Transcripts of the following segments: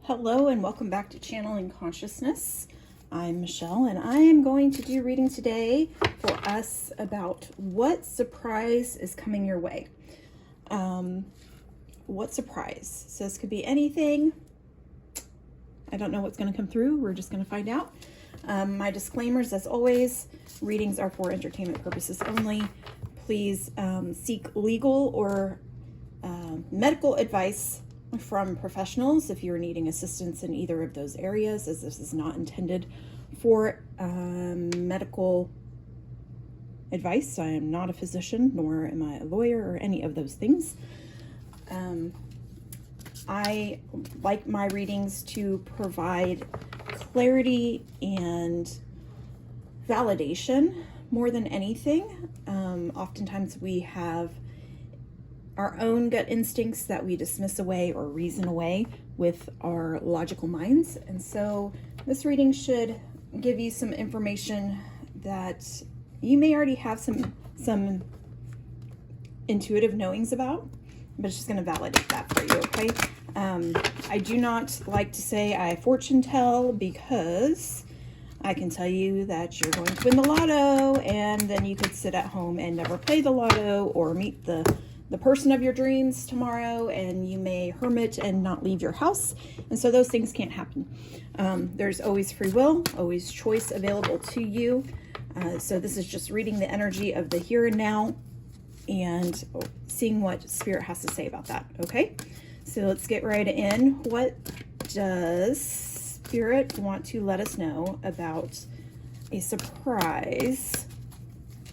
Hello and welcome back to Channeling Consciousness. I'm Michelle and I am going to do reading today for us about what surprise is coming your way. What surprise? So this could be anything. I don't know what's going to come through. We're just going to find out. My disclaimers, as always, readings are for entertainment purposes only. Please seek legal or medical advice from professionals if you're needing assistance in either of those areas, as this is not intended for medical advice. I am not a physician, nor am I a lawyer or any of those things. I like my readings to provide clarity and validation more than anything. Oftentimes we have our own gut instincts that we dismiss away or reason away with our logical minds. And so this reading should give you some information that you may already have some intuitive knowings about, but it's just going to validate that for you, okay? I do not like to say I fortune tell, because I can tell you that you're going to win the lotto, and then you could sit at home and never play the lotto or meet the person of your dreams tomorrow, and you may hermit and not leave your house. And so those things can't happen. There's always free will, always choice available to you. So this is just reading the energy of the here and now and seeing what Spirit has to say about that. Okay, so let's get right in. What does Spirit want to let us know about a surprise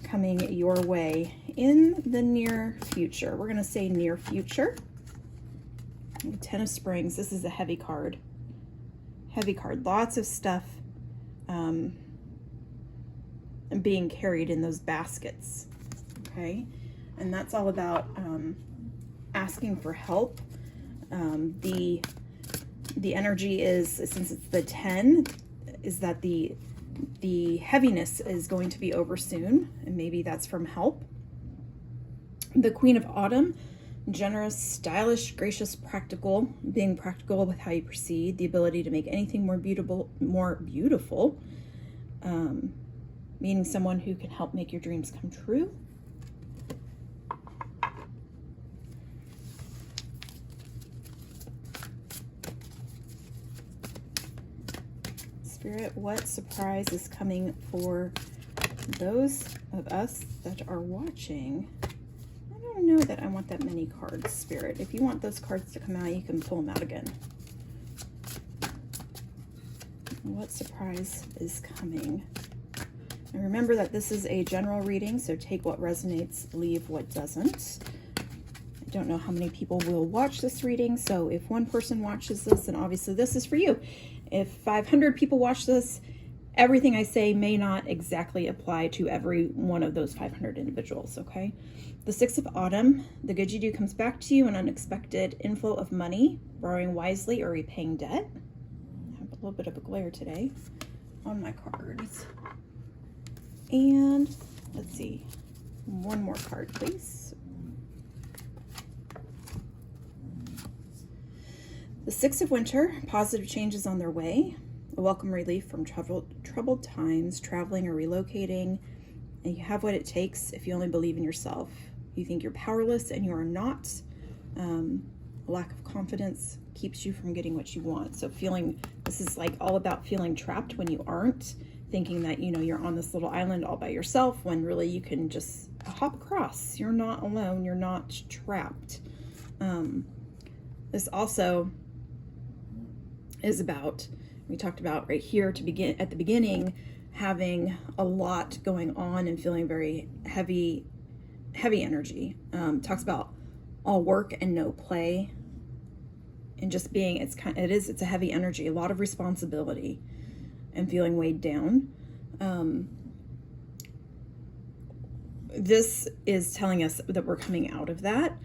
coming your way in the near future? We're going to say near future. Ten of Springs. This is a heavy card. Heavy card. Lots of stuff being carried in those baskets. Okay. And that's all about asking for help. The energy is, since it's the 10, is that the heaviness is going to be over soon, and maybe that's from help. The Queen of Autumn, generous, stylish, gracious, practical, being practical with how you proceed, the ability to make anything more beautiful, meaning someone who can help make your dreams come true. Spirit, what surprise is coming for those of us that are watching? I don't know that I want that many cards, Spirit. If you want those cards to come out, you can pull them out again. What surprise is coming? And remember that this is a general reading, so take what resonates, leave what doesn't. I don't know how many people will watch this reading, so if one person watches this, then obviously this is for you. If 500 people watch this, everything I say may not exactly apply to every one of those 500 individuals, okay? The Six of Autumn, the good you do comes back to you, an unexpected inflow of money, borrowing wisely or repaying debt. I have a little bit of a glare today on my cards. And let's see, one more card, please. The Six of Winter, positive changes on their way, a welcome relief from troubled times, traveling or relocating, and you have what it takes if you only believe in yourself. You think you're powerless and you are not. Lack of confidence keeps you from getting what you want. So this is like all about feeling trapped when you aren't, thinking that, you're on this little island all by yourself, when really you can just hop across. You're not alone. You're not trapped. This also is about, we talked about right here at the beginning, having a lot going on and feeling very heavy energy. Talks about all work and no play, and just being, it's a heavy energy, a lot of responsibility and feeling weighed down. This is telling us that we're coming out of that.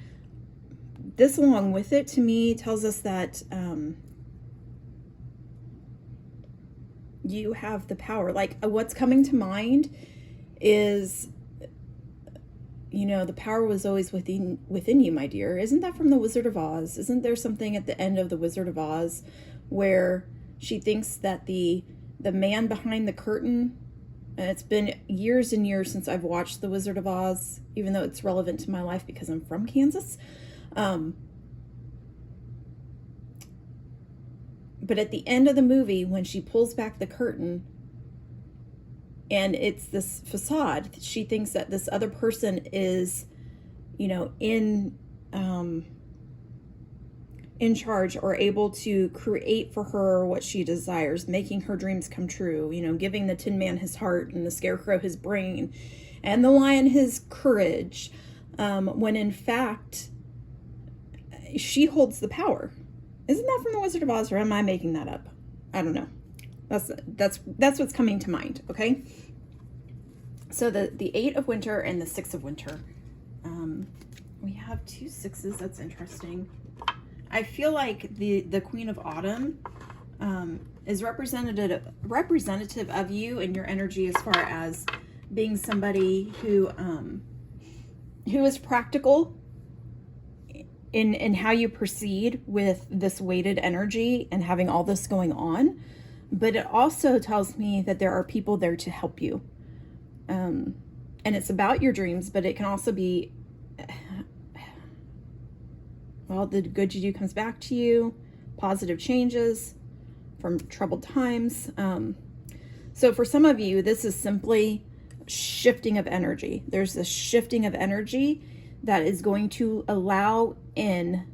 This, along with it, to me tells us that you have the power. Like, what's coming to mind is, the power was always within you, my dear. Isn't that from the Wizard of Oz? Isn't there something at the end of the Wizard of Oz where she thinks that the man behind the curtain, and it's been years and years since I've watched The Wizard of Oz, even though it's relevant to my life because I'm from Kansas. But at the end of the movie, when she pulls back the curtain and it's this facade, she thinks that this other person is, you know, in charge or able to create for her what she desires, making her dreams come true, you know, giving the Tin Man his heart and the Scarecrow his brain and the Lion his courage, when in fact she holds the power. Isn't that from The Wizard of Oz, or am I making that up? I don't know. That's what's coming to mind, okay? So the 8 of Winter and the 6 of Winter. We have 2 6s. That's interesting. I feel like the Queen of Autumn is representative of you and your energy as far as being somebody who is practical in how you proceed with this weighted energy and having all this going on. But it also tells me that there are people there to help you. And it's about your dreams, but it can also be, well, the good you do comes back to you, positive changes from troubled times. So for some of you, this is simply shifting of energy. There's this shifting of energy that is going to allow in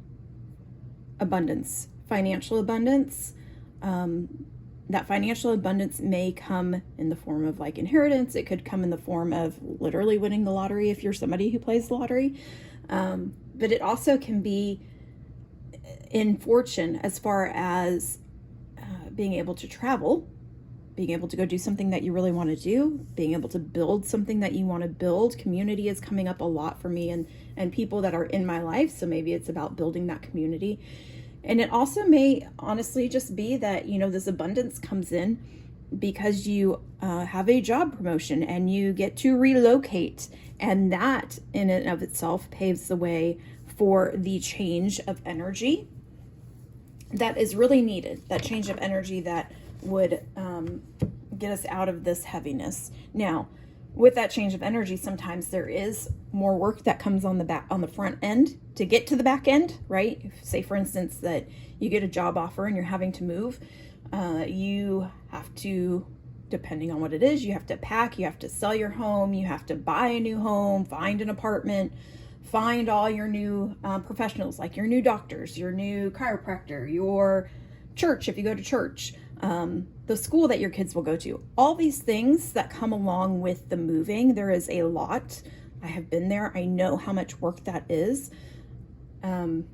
abundance, financial abundance. That financial abundance may come in the form of like inheritance. It could come in the form of literally winning the lottery if you're somebody who plays the lottery. But it also can be in fortune as far as being able to travel, being able to go do something that you really want to do, being able to build something that you want to build. Community is coming up a lot for me and people that are in my life. So maybe it's about building that community. And it also may honestly just be that, you know, this abundance comes in because you have a job promotion and you get to relocate. And that in and of itself paves the way for the change of energy that is really needed. That change of energy that would get us out of this heaviness. Now, with that change of energy, sometimes there is more work that comes on the front end to get to the back end, right? Say, for instance, that you get a job offer and you're having to move. You have to, depending on what it is, you have to pack, you have to sell your home, you have to buy a new home, find an apartment, find all your new professionals, like your new doctors, your new chiropractor, your church, if you go to church, the school that your kids will go to, all these things that come along with the moving. There is a lot. I have been there. I know how much work that is. You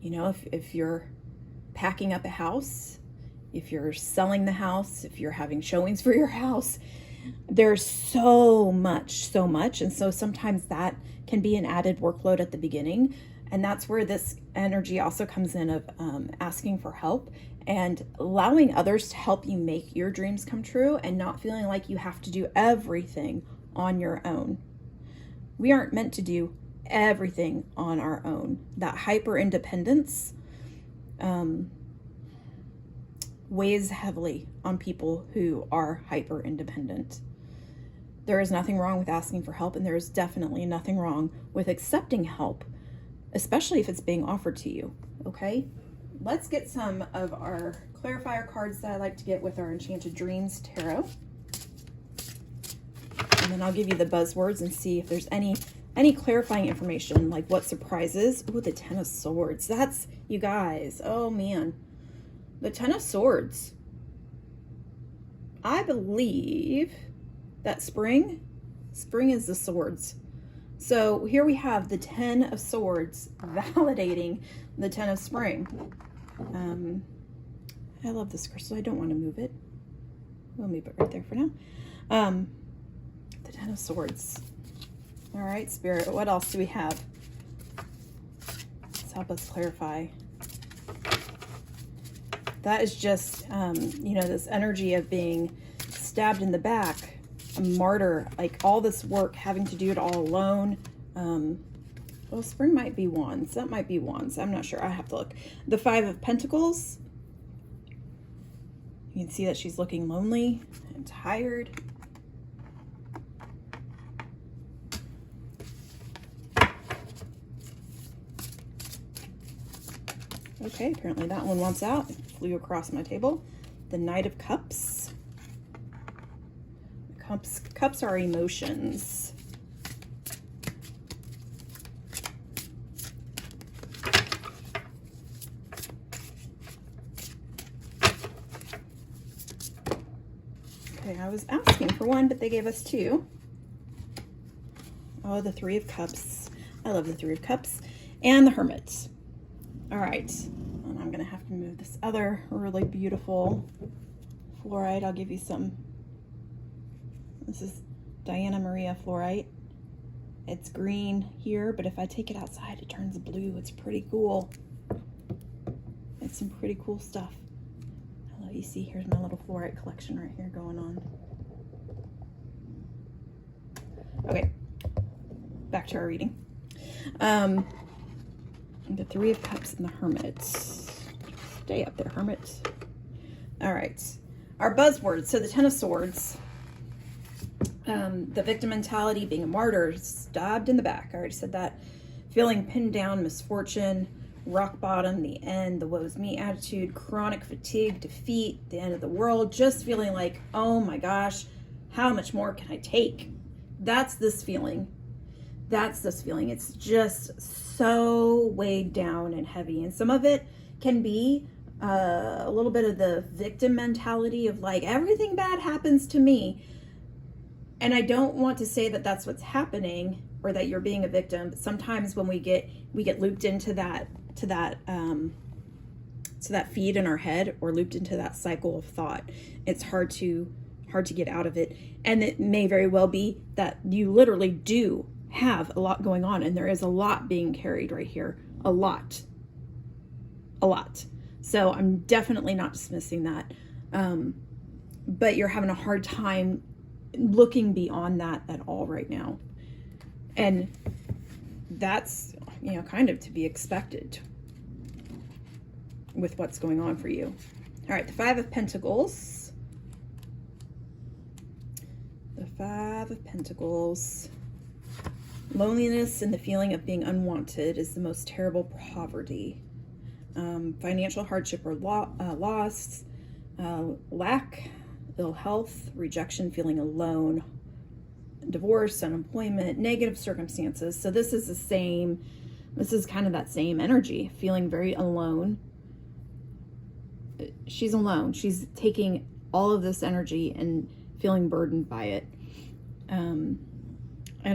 know, if you're packing up a house, if you're selling the house, if you're having showings for your house, there's so much. And so sometimes that can be an added workload at the beginning. And that's where this energy also comes in of asking for help and allowing others to help you make your dreams come true and not feeling like you have to do everything on your own. We aren't meant to do everything on our own. That hyper independence weighs heavily on people who are hyper independent. There is nothing wrong with asking for help, and there is definitely nothing wrong with accepting help, especially if it's being offered to you, okay? Let's get some of our clarifier cards that I like to get with our Enchanted Dreams Tarot. And then I'll give you the buzzwords and see if there's any clarifying information, like what surprises. Ooh, the Ten of Swords. That's, you guys, oh man. The Ten of Swords. I believe that spring is the swords. So here we have the Ten of Swords validating the Ten of Spring. I love this crystal. I don't want to move it. We'll move it right there for now. The Ten of Swords. All right, Spirit, what else do we have? Let's help us clarify. That is just, you know, this energy of being stabbed in the back, a martyr, like all this work, having to do it all alone. Well, spring might be wands. That might be wands. I'm not sure. I have to look. The Five of Pentacles. You can see that she's looking lonely and tired. Okay, apparently that one wants out. It flew across my table. The Knight of Cups. Cups are emotions. Okay, I was asking for one, but they gave us two. Oh, the Three of Cups. I love the Three of Cups. And the Hermit. All right, and I'm gonna have to move this other really beautiful fluorite. I'll give you some. This is Diana Maria fluorite. It's green here, but if I take it outside, it turns blue. It's pretty cool. It's some pretty cool stuff. I'll let you see. Here's my little fluorite collection right here going on. Okay, back to our reading. The Three of Cups and the Hermit. Stay up there, Hermit. All right, our buzzwords. So the Ten of Swords. The victim mentality, being a martyr, stabbed in the back. I already said that. Feeling pinned down, misfortune, rock bottom, the end, the woe is me attitude, chronic fatigue, defeat, the end of the world. Just feeling like, oh my gosh, how much more can I take? That's this feeling. That's this feeling. It's just so weighed down and heavy. And some of it can be a little bit of the victim mentality of like, everything bad happens to me. And I don't want to say that that's what's happening or that you're being a victim. But sometimes when we get looped into that feed in our head, or looped into that cycle of thought, it's hard to get out of it. And it may very well be that you literally do have a lot going on, and there is a lot being carried right here. A lot. So I'm definitely not dismissing that. But you're having a hard time looking beyond that at all right now. And that's, kind of to be expected with what's going on for you. All right, the Five of Pentacles. The Five of Pentacles. Loneliness and the feeling of being unwanted is the most terrible poverty. Financial hardship or loss, lack, ill health, rejection, feeling alone, divorce, unemployment, negative circumstances. So this is kind of that same energy, feeling very alone. She's alone. She's taking all of this energy and feeling burdened by it. And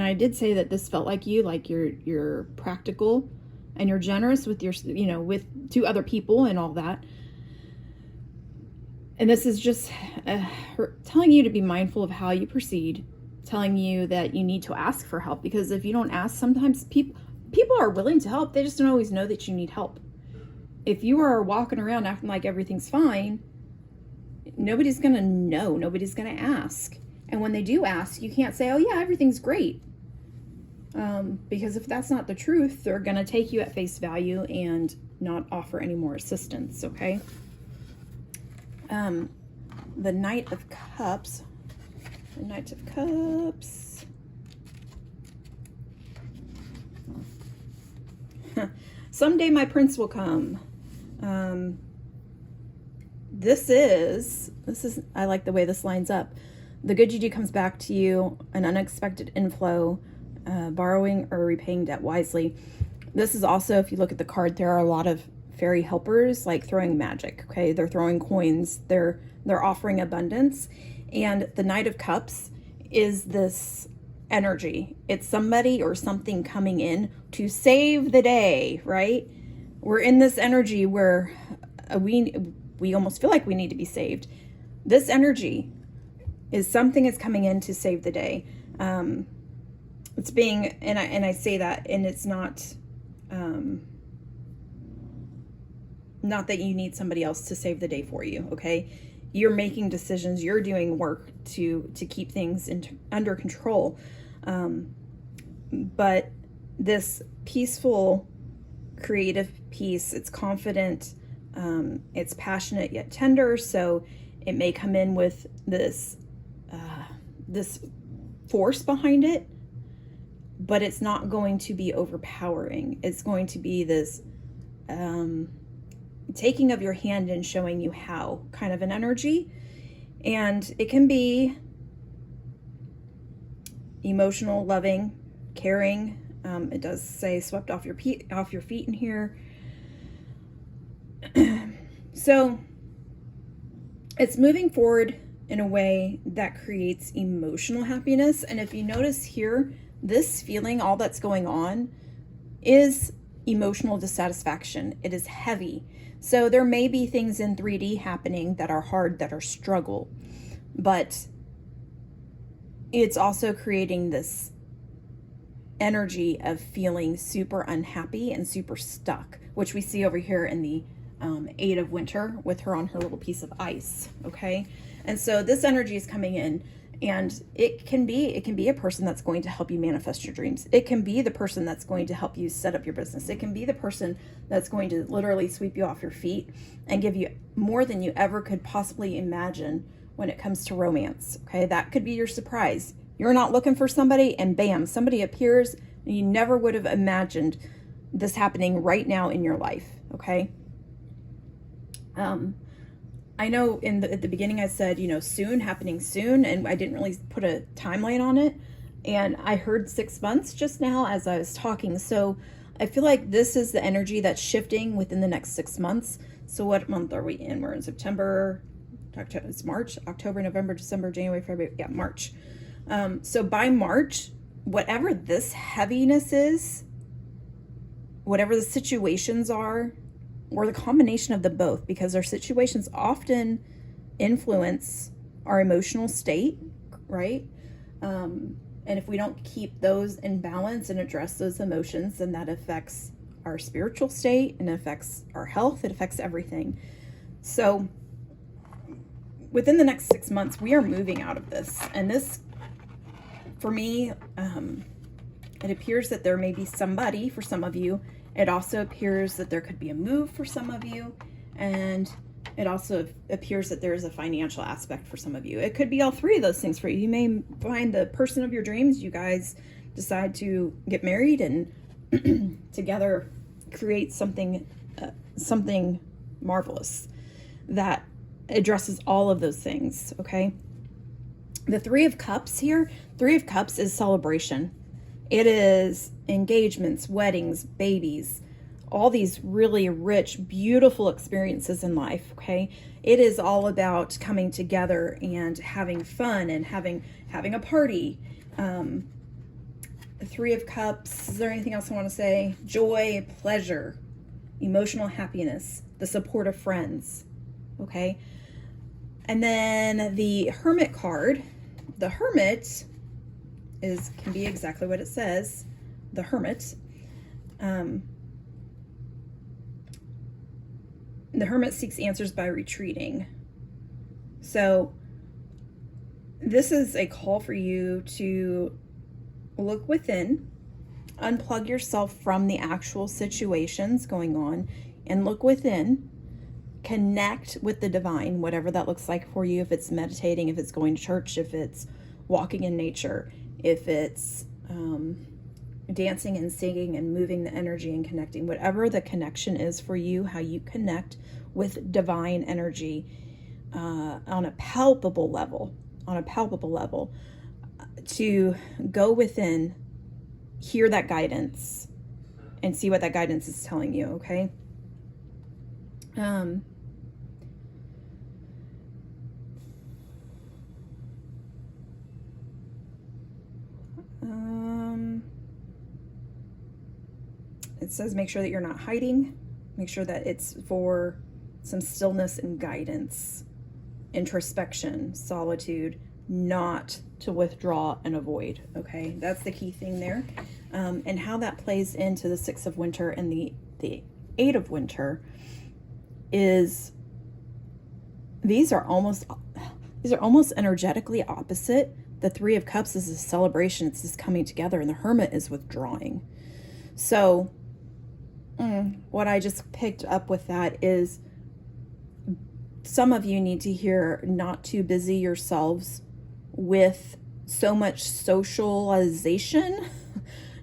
I did say that this felt like you're practical and you're generous with to other people and all that. And this is just her telling you to be mindful of how you proceed, telling you that you need to ask for help, because if you don't ask, sometimes people are willing to help. They just don't always know that you need help. If you are walking around acting like everything's fine, nobody's going to know. Nobody's going to ask. And when they do ask, you can't say, oh yeah, everything's great. Because if that's not the truth, they're going to take you at face value and not offer any more assistance, okay? The Knight of Cups. The Knight of Cups. Someday my prince will come. This is, I like the way this lines up. The good you do comes back to you, an unexpected inflow, borrowing or repaying debt wisely. This is also, if you look at the card, there are a lot of fairy helpers, like throwing magic, okay? They're throwing coins, they're offering abundance. And the Knight of Cups is this energy. It's somebody or something coming in to save the day, right? We're in this energy where we almost feel like we need to be saved. This energy is something is coming in to save the day. It's being, and I say that, and it's not that you need somebody else to save the day for you, okay? You're making decisions, you're doing work to keep things under control. But this peaceful, creative piece, it's confident, it's passionate yet tender. So It may come in with this this force behind it, but it's not going to be overpowering. It's going to be this taking of your hand and showing you how kind of an energy. And it can be emotional, loving, caring. It does say swept off your feet in here. So it's moving forward in a way that creates emotional happiness. And if you notice here, this feeling, all that's going on, is emotional dissatisfaction. It is heavy. So there may be things in 3D happening that are hard, that are struggle, but it's also creating this energy of feeling super unhappy and super stuck, which we see over here in the 8 of Winter with her on her little piece of ice. Okay. And so this energy is coming in, and it can be a person that's going to help you manifest your dreams. It can be the person that's going to help you set up your business. It can be the person that's going to literally sweep you off your feet and give you more than you ever could possibly imagine when it comes to romance. Okay. That could be your surprise. You're not looking for somebody, and bam, somebody appears, and you never would have imagined this happening right now in your life. Okay. I know at the beginning I said, soon, happening soon, and I didn't really put a timeline on it. And I heard 6 months just now as I was talking. So I feel like this is the energy that's shifting within the next 6 months. So what month are we in? We're in September, October, it's March, October, November, December, January, February, yeah, March. So by March, whatever this heaviness is, whatever the situations are, or the combination of the both, because our situations often influence our emotional state, right? And if we don't keep those in balance and address those emotions, then that affects our spiritual state and affects our health. It affects everything. So within the next 6 months, we are moving out of this. And this, for me, it appears that there may be somebody for some of you. It also appears that there could be a move for some of you, and it also appears that there is a financial aspect for some of you. It could be all three of those things for you. You may find the person of your dreams. You guys decide to get married and together create something marvelous that addresses all of those things, okay? The 3 of Cups here, 3 of Cups is celebration. It is engagements, weddings, babies, all these really rich, beautiful experiences in life, okay? It is all about coming together and having fun and having a party. The 3 of Cups, is there anything else I want to say? Joy, pleasure, emotional happiness, the support of friends, okay? And then the Hermit card, the Hermit can be exactly what it says, the Hermit. The Hermit seeks answers by retreating. So this is a call for you to look within, unplug yourself from the actual situations going on, and look within, connect with the divine, whatever that looks like for you. If it's meditating, if it's going to church, if it's walking in nature, if it's dancing and singing and moving the energy and connecting, whatever the connection is for you, how you connect with divine energy on a palpable level, to go within, hear that guidance, and see what that guidance is telling you, okay? It says make sure that you're not hiding. Make sure that it's for some stillness and guidance, introspection, solitude, not to withdraw and avoid. Okay, that's the key thing there. And how that plays into the 6 of Winter and the 8 of Winter is these are almost energetically opposite. The 3 of Cups is a celebration. It's just coming together, and the Hermit is withdrawing. So what I just picked up with that is some of you need to hear not to busy yourselves with so much socialization.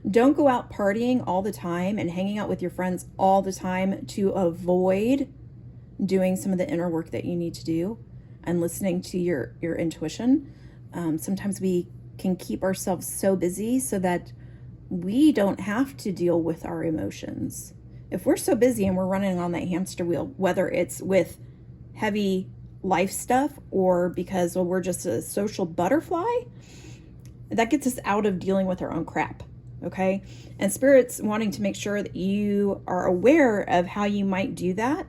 Don't go out partying all the time and hanging out with your friends all the time to avoid doing some of the inner work that you need to do and listening to your intuition. Sometimes we can keep ourselves so busy so that we don't have to deal with our emotions. If we're so busy and we're running on that hamster wheel, whether it's with heavy life stuff or because, well, we're just a social butterfly, that gets us out of dealing with our own crap. Okay. And Spirit's wanting to make sure that you are aware of how you might do that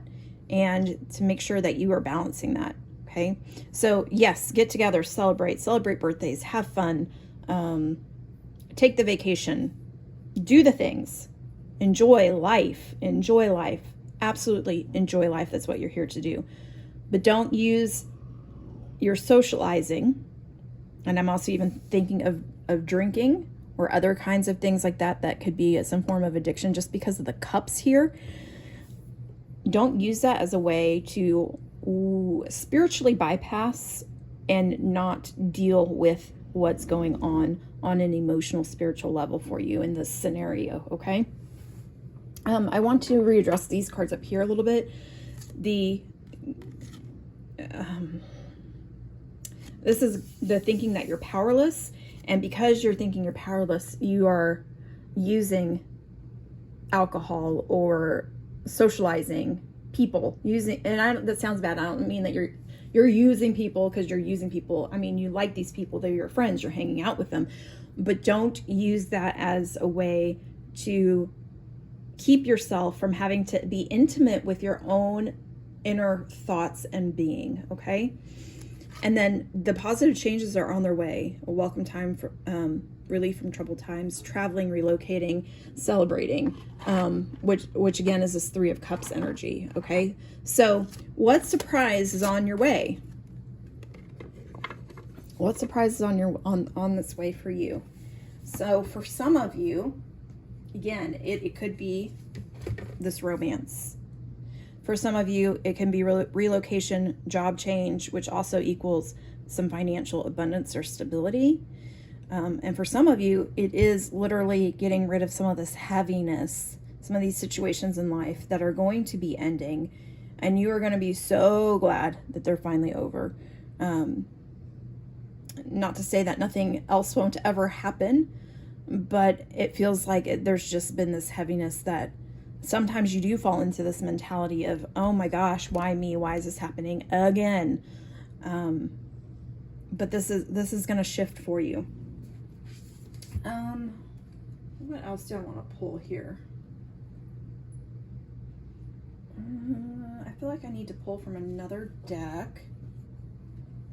and to make sure that you are balancing that. Okay. So yes, get together, celebrate birthdays, have fun, take the vacation, do the things, enjoy life, absolutely enjoy life. That's what you're here to do. But don't use your socializing. And I'm also even thinking of drinking or other kinds of things like that that could be some form of addiction just because of the cups here. Don't use that as a way to spiritually bypass and not deal with what's going on an emotional, spiritual level for you in this scenario, okay? I want to readdress these cards up here a little bit. This is the thinking that you're powerless. And because you're thinking you're powerless, you are using alcohol or socializing people. That sounds bad. I don't mean that you're using people because you're using people. I mean, you like these people. They're your friends. You're hanging out with them. But don't use that as a way to keep yourself from having to be intimate with your own inner thoughts and being, okay? And then the positive changes are on their way. A welcome time for relief from troubled times, traveling, relocating, celebrating, which again is this 3 of Cups energy. Okay, so what surprise is on your way? What surprise is on this way for you? So for some of you, again, it could be this romance. For some of you, it can be relocation, job change, which also equals some financial abundance or stability. And for some of you, it is literally getting rid of some of this heaviness, some of these situations in life that are going to be ending. And you are going to be so glad that they're finally over. Not to say that nothing else won't ever happen, but it feels like there's just been this heaviness that sometimes you do fall into this mentality of, oh my gosh, why me? Why is this happening again? But this is going to shift for you. What else do I want to pull here? I feel like I need to pull from another deck.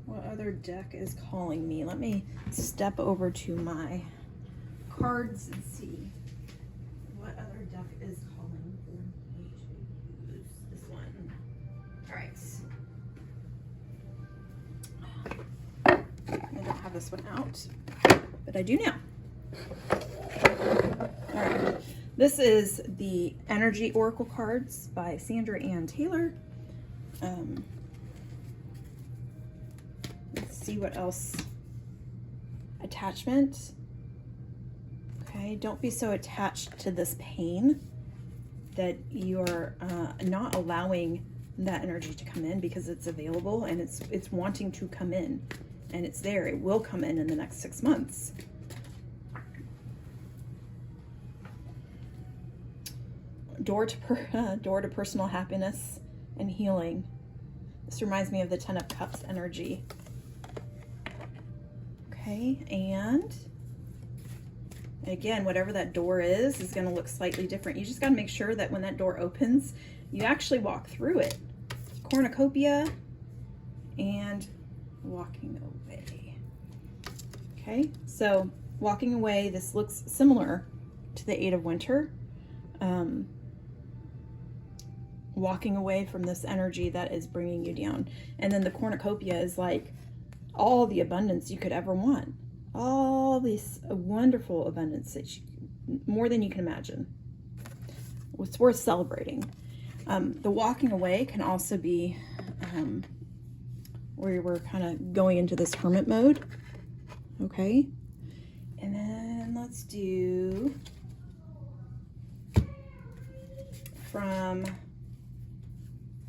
What other deck is calling me? Let me step over to my cards and see what other deck is calling for me to use. This one. All right. I don't have this one out, but I do now. All right. This is the Energy Oracle cards by Sandra Ann Taylor. Let's see what else. Attachment. Okay, don't be so attached to this pain that you're not allowing that energy to come in, because it's available and it's wanting to come in, and it's there. It will come in the next 6 months. Door to personal happiness and healing. This reminds me of the 10 of Cups energy. Okay, and again, whatever that door is going to look slightly different. You just got to make sure that when that door opens, you actually walk through it. Cornucopia and walking away. Okay, so walking away, this looks similar to the 8 of Winter. Walking away from this energy that is bringing you down. And then the cornucopia is like all the abundance you could ever want. All this wonderful abundance, that more than you can imagine. It's worth celebrating. The walking away can also be where we're kind of going into this hermit mode. Okay. And then let's do from,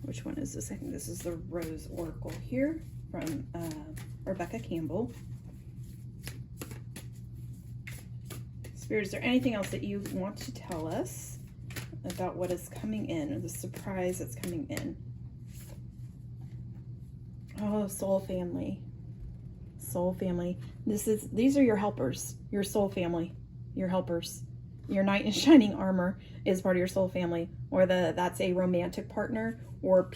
which one is this? I think this is the Rose Oracle here from Rebecca Campbell. Spirit, is there anything else that you want to tell us about what is coming in, or the surprise that's coming in? Oh, soul family. Soul family. These are your helpers, your soul family, your helpers. Your knight in shining armor is part of your soul family, or that's a romantic partner or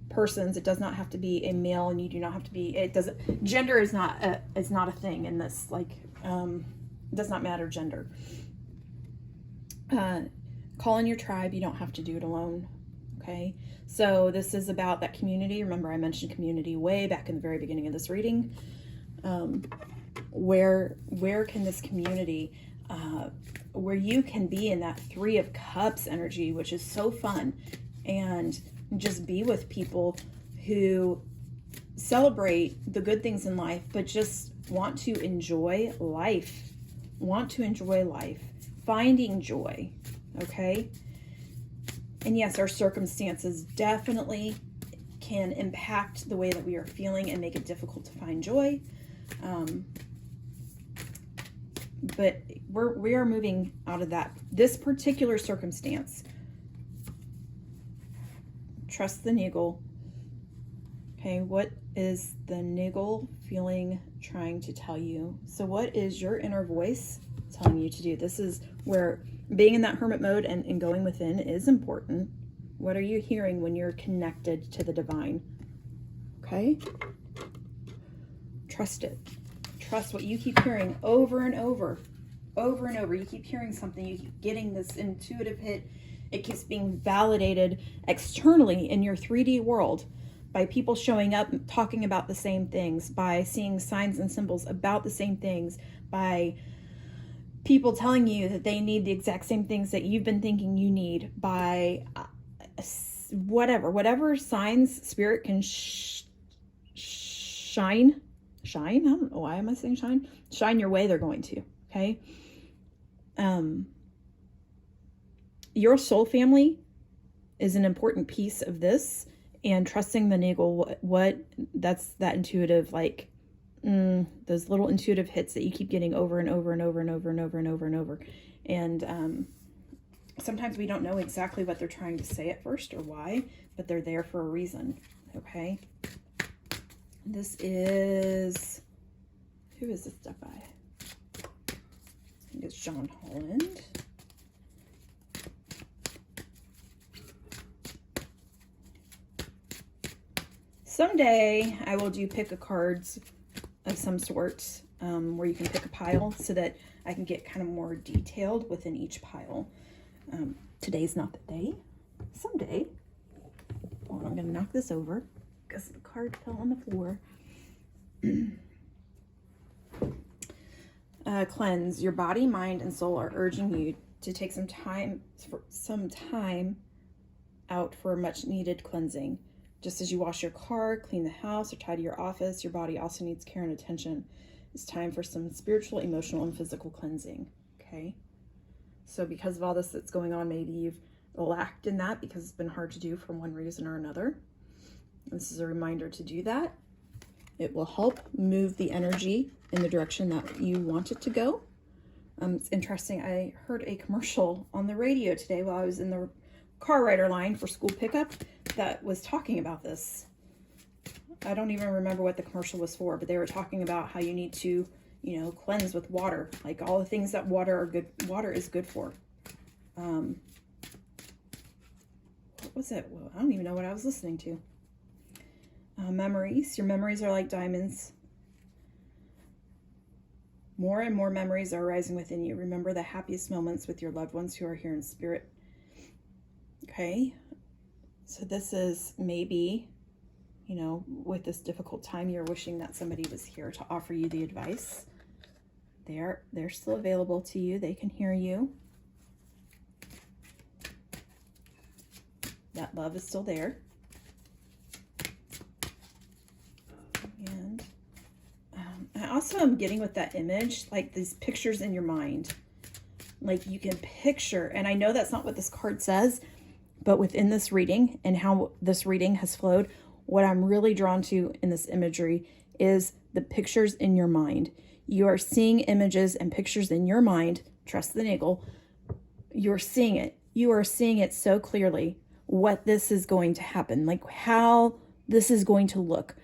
persons. It does not have to be a male, and you do not have to be, it doesn't, gender is not a thing in this, like, it does not matter gender. Call in your tribe. You don't have to do it alone. Okay. So this is about that community. Remember, I mentioned community way back in the very beginning of this reading. Where can this community, where you can be in that Three of Cups energy, which is so fun, and just be with people who celebrate the good things in life, but just want to enjoy life, finding joy. Okay. And yes, our circumstances definitely can impact the way that we are feeling and make it difficult to find joy. But we are moving out of this particular circumstance. Trust the niggle. Okay, what is the niggle feeling trying to tell you? So what is your inner voice telling you to do? This is where being in that hermit mode and going within is important. What are you hearing when you're connected to the divine? Okay. Trust it. Trust what you keep hearing over and over. You keep hearing something. You keep getting this intuitive hit. It keeps being validated externally in your 3D world by people showing up, talking about the same things, by seeing signs and symbols about the same things, by people telling you that they need the exact same things that you've been thinking you need, by whatever signs spirit can shine. I don't know, why am I saying shine your way, they're going to. Okay. Your soul family is an important piece of this, and trusting the niggle, that's that intuitive, like, those little intuitive hits that you keep getting over and over and over and over and over and over and over. And sometimes we don't know exactly what they're trying to say at first or why, but they're there for a reason. Okay. This is, who is this stuff by? I think it's John Holland. Someday I will do pick a cards of some sort, where you can pick a pile so that I can get kind of more detailed within each pile. Today's not the day. Someday. Well, I'm going to knock this over because the card fell on the floor. Cleanse. Your body, mind, and soul are urging you to take some time out for much needed cleansing. Just as you wash your car, clean the house, or tidy your office, your body also needs care and attention. It's time for some spiritual, emotional, and physical cleansing. Okay? So because of all this that's going on, maybe you've lacked in that because it's been hard to do for one reason or another. This is a reminder to do that. It will help move the energy in the direction that you want it to go. It's interesting. I heard a commercial on the radio today while I was in the car rider line for school pickup that was talking about this. I don't even remember what the commercial was for, but they were talking about how you need to, cleanse with water, like all the things that water is good for. What was it? Well, I don't even know what I was listening to. Memories. Your memories are like diamonds. More and more memories are arising within you. Remember the happiest moments with your loved ones who are here in spirit. Okay, so this is maybe, with this difficult time, you're wishing that somebody was here to offer you the advice. They're still available to you. They can hear you. That love is still there. And I also am getting with that image, like these pictures in your mind. Like you can picture, and I know that's not what this card says, but within this reading and how this reading has flowed, what I'm really drawn to in this imagery is the pictures in your mind. You are seeing images and pictures in your mind. Trust the niggle. You're seeing it. You are seeing it so clearly what this is going to happen, like how this is going to look.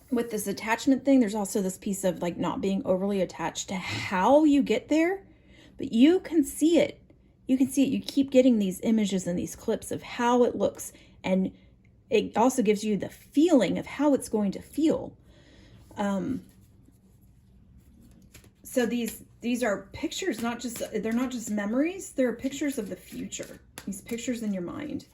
With this attachment thing, there's also this piece of like not being overly attached to how you get there, but you can see it. You can see it. You keep getting these images and these clips of how it looks, and it also gives you the feeling of how it's going to feel. So these are pictures, they're not just memories, they're pictures of the future. These pictures in your mind.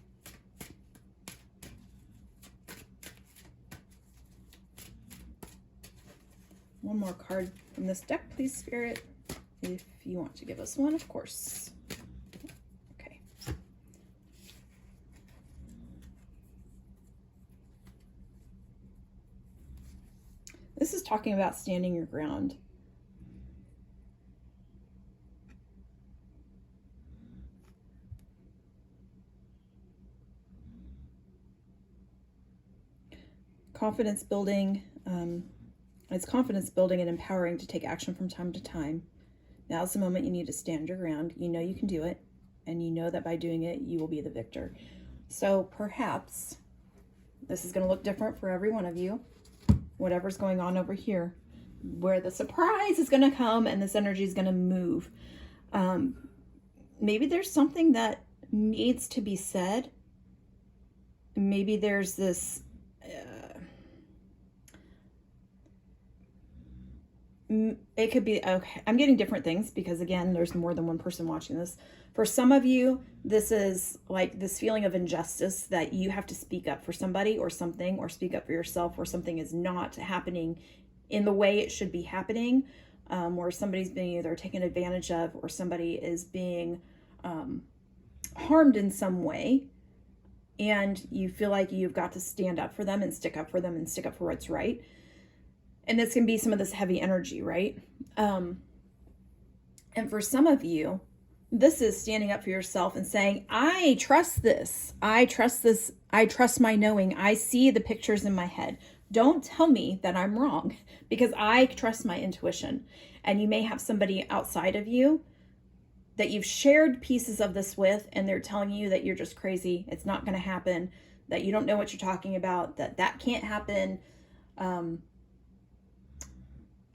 One more card from this deck, please, Spirit, if you want to give us one, of course. Okay. This is talking about standing your ground. Confidence building. It's confidence building and empowering to take action from time to time. Now's the moment you need to stand your ground. You know you can do it, and you know that by doing it, you will be the victor. So perhaps this is going to look different for every one of you. Whatever's going on over here, where the surprise is going to come and this energy is going to move. Maybe there's something that needs to be said. Maybe there's this it could be, okay, I'm getting different things because again, there's more than one person watching this. For some of you, this is like this feeling of injustice that you have to speak up for somebody or something, or speak up for yourself where something is not happening in the way it should be happening, where somebody's being either taken advantage of or somebody is being harmed in some way. And you feel like you've got to stand up for them and stick up for them and stick up for what's right. And this can be some of this heavy energy, right? And for some of you, this is standing up for yourself and saying, I trust this. I trust this. I trust my knowing. I see the pictures in my head. Don't tell me that I'm wrong, because I trust my intuition. And you may have somebody outside of you that you've shared pieces of this with, and they're telling you that you're just crazy. It's not going to happen, that you don't know what you're talking about, that can't happen.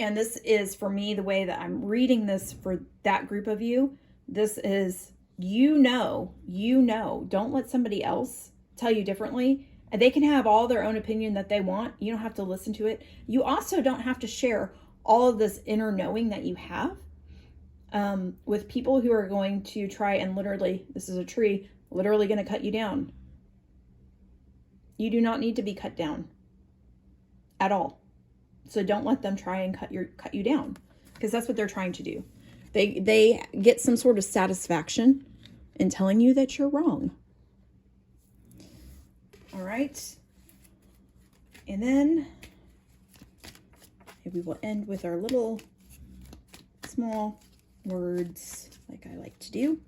And this is, for me, the way that I'm reading this for that group of you. This is, you know, don't let somebody else tell you differently. And they can have all their own opinion that they want. You don't have to listen to it. You also don't have to share all of this inner knowing that you have with people who are going to try and literally, this is a tree, literally going to cut you down. You do not need to be cut down at all. So don't let them try and cut you down, because that's what they're trying to do. They get some sort of satisfaction in telling you that you're wrong. All right. And then we will end with our little small words like I like to do.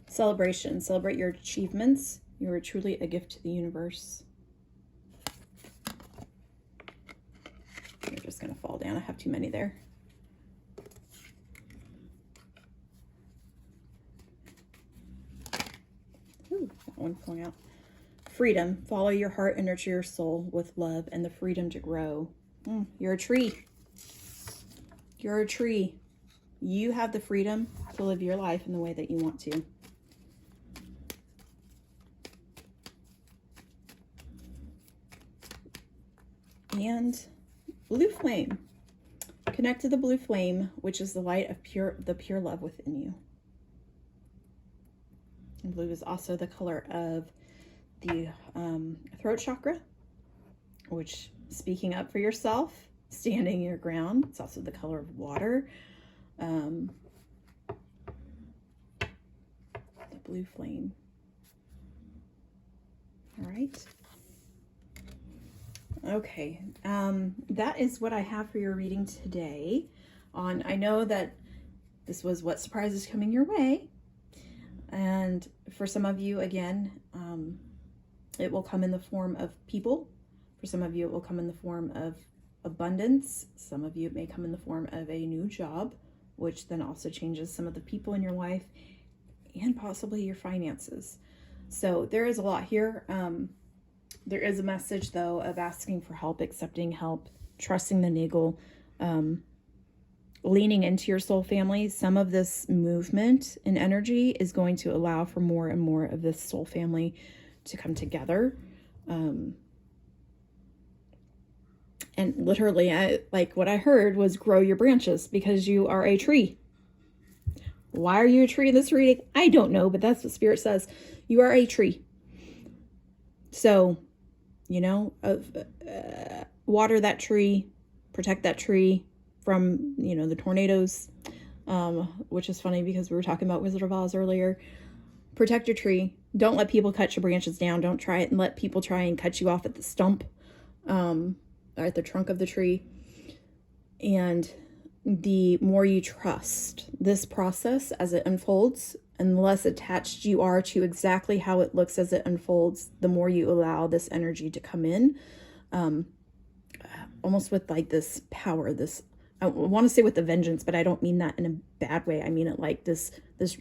Celebration. Celebrate your achievements. You are truly a gift to the universe. You're just going to fall down. I have too many there. Ooh, that one flung out. Freedom. Follow your heart and nurture your soul with love and the freedom to grow. You're a tree. You're a tree. You have the freedom to live your life in the way that you want to. And blue flame. Connect to the blue flame, which is the light of the pure love within you. And blue is also the color of the throat chakra, which, speaking up for yourself, standing your ground. It's also the color of water. The blue flame. All right. Okay, that is what I have for your reading today. I know that this was what surprise is coming your way. And for some of you, again, it will come in the form of people. For some of you, it will come in the form of abundance. Some of you, it may come in the form of a new job, which then also changes some of the people in your life and possibly your finances. So there is a lot here. There is a message, though, of asking for help, accepting help, trusting the niggle, leaning into your soul family. Some of this movement and energy is going to allow for more and more of this soul family to come together. And literally, what I heard was grow your branches, because you are a tree. Why are you a tree in this reading? I don't know, but that's what Spirit says. You are a tree. So, water that tree, protect that tree from, the tornadoes, which is funny because we were talking about Wizard of Oz earlier. Protect your tree. Don't let people cut your branches down. Don't try it and let people try and cut you off at the stump, or at the trunk of the tree. And the more you trust this process as it unfolds, and the less attached you are to exactly how it looks as it unfolds, the more you allow this energy to come in, almost with this power, I want to say with the vengeance, but I don't mean that in a bad way. I mean it like this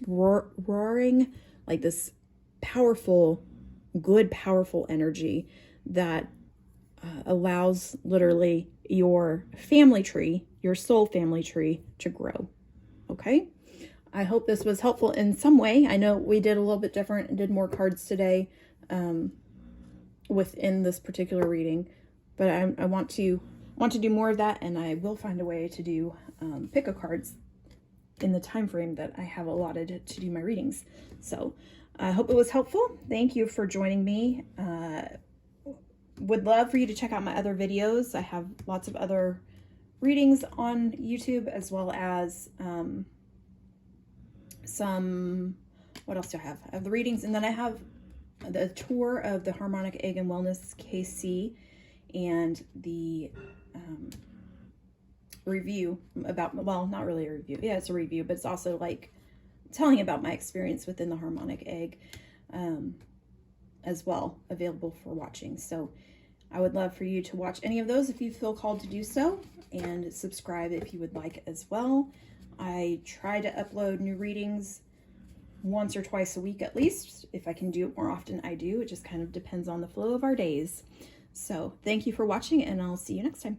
roaring, like this powerful, good, powerful energy that allows literally your family tree, your soul family tree, to grow. Okay? I hope this was helpful in some way. I know we did a little bit different and did more cards today within this particular reading, but I want to do more of that, and I will find a way to do pick-a cards in the time frame that I have allotted to do my readings. So I hope it was helpful. Thank you for joining me. Would love for you to check out my other videos. I have lots of other readings on YouTube, as well as what else do I have? I have the readings, and then I have the tour of the Harmonic Egg and Wellness KC, and the review about, well, not really a review. Yeah, it's a review, but it's also like telling about my experience within the Harmonic Egg as well, available for watching. So I would love for you to watch any of those if you feel called to do so, and subscribe if you would like as well. I try to upload new readings once or twice a week at least. If I can do it more often, I do. It just kind of depends on the flow of our days. So thank you for watching, and I'll see you next time.